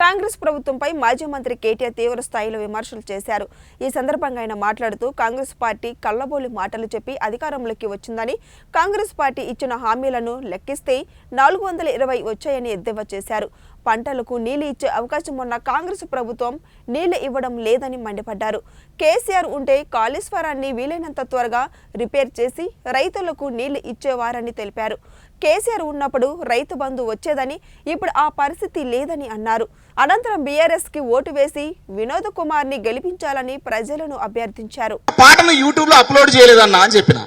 కాంగ్రెస్ ప్రభుత్వంపై మాజీ మంత్రి కేటీఆర్ తీవ్ర స్థాయిలో విమర్శలు చేశారు. ఈ సందర్భంగా ఆయన మాట్లాడుతూ కాంగ్రెస్ పార్టీ కల్లబోలి మాటలు చెప్పి అధికారంలోకి వచ్చిందని, కాంగ్రెస్ పార్టీ ఇచ్చిన హామీలను లెక్కిస్తే 420 వచ్చాయని ఎద్దేవా చేశారు. పంటలకు నీళ్లు ఇచ్చే అవకాశం ఉన్న కాంగ్రెస్ ప్రభుత్వం నీళ్లు ఇవ్వడం లేదని మండిపడ్డారు. కేసీఆర్ ఉంటే కాళేశ్వరాన్ని వీలైనంత త్వరగా రిపేర్ చేసి రైతులకు నీళ్లు ఇచ్చేవారని తెలిపారు. కేసీఆర్ ఉన్నప్పుడు రైతు బంధు వచ్చేదని, ఇప్పుడు ఆ పరిస్థితి లేదని అన్నారు. అనంతరం బీఆర్ఎస్ కి ఓటు వేసి వినోద్ కుమార్ ని గెలిపించాలని ప్రజలను అభ్యర్థించారు. పాటను యూట్యూబ్ లో అప్లోడ్ చేయలేదన్నా అని చెప్పిన.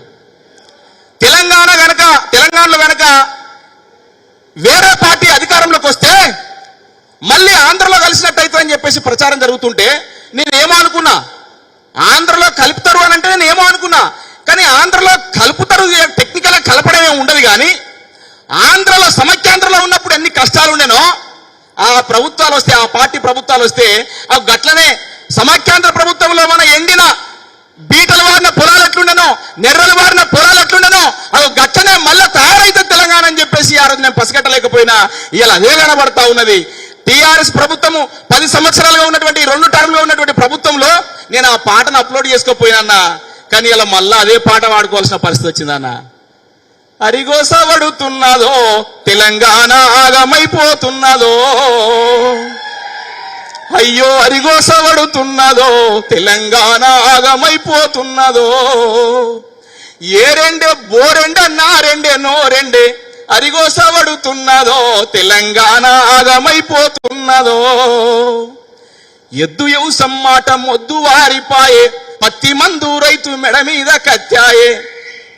తెలంగాణలో గనక వేరే పార్టీ అధికారంలోకి వస్తే మళ్ళీ ఆంధ్రలో కలిసినట్టయితే అని చెప్పేసి ప్రచారం జరుగుతుంటే నేనేమో అనుకున్నా, ఆంధ్రలో కలుపుతారు అని అంటే నేనేమో అనుకున్నా. కానీ ఆంధ్రలో కలుపుతారు, టెక్నికల్ గా కలపడమే ఉండదు. కానీ ఆంధ్రలో సమైక్యాంధ్రలో ఉన్నప్పుడు ఎన్ని కష్టాలు ఉండేనో ఆ ప్రభుత్వాలు వస్తే, ఆ పార్టీ ప్రభుత్వాలు వస్తే ఆ గట్లనే సమైక్యాంధ్ర ప్రభుత్వంలో మన ఎండిన బీటలు వారిన పొలాలు ఎట్లుండనో, నెర్రలు వారిన పొలాలు ఎట్లుండనో అది గట్లనే మళ్ళీ తయారైతే తెలంగాణ అని చెప్పేసి ఆ రోజు నేను పసిగట్టలేకపోయినా ఇలా అదే కనబడతా ఉన్నది. టీఆర్ఎస్ ప్రభుత్వము 10 సంవత్సరాలుగా ఉన్నటువంటి 2 టర్మ్లో ఉన్నటువంటి ప్రభుత్వంలో నేను ఆ పాటను అప్లోడ్ చేసుకోపోయినా. కానీ ఇలా మళ్ళా అదే పాట వాడుకోవాల్సిన పరిస్థితి వచ్చిందన్న. అరిగోస పడుతున్నదో తెలంగాణ ఆగమైపోతున్నదో, అయ్యో అరిగోస పడుతున్నదో తెలంగాణ ఆగమైపోతున్నదో, ఏ రెండే బోరెండే నారెండే నోరెండే అరిగోస పడుతున్నదో తెలంగాణ ఆగమైపోతున్నదో, ఎద్దు యవసం మాట మొద్దు వారిపాయే పత్తి మందు రైతు మెడ మీద కత్తాయే.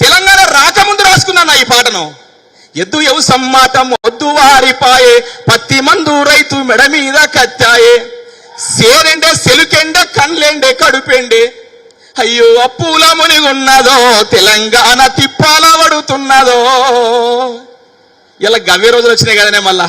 తెలంగాణ రాకముందు రాసుకున్నా ఈ పాటను. ఎద్దు యవసం మాట మొద్దు వారిపాయే పత్తి మందు రైతు మెడ మీద కత్తాయే, సేరెండే సెలుకెండే కన్లెండే కడుపెండే, అయ్యో అప్పుల మునిగున్నదో తెలంగాణ తిప్పాల పడుతున్నదో. ఇలా గవ్వే రోజులు వచ్చినాయి కదనే మళ్ళా.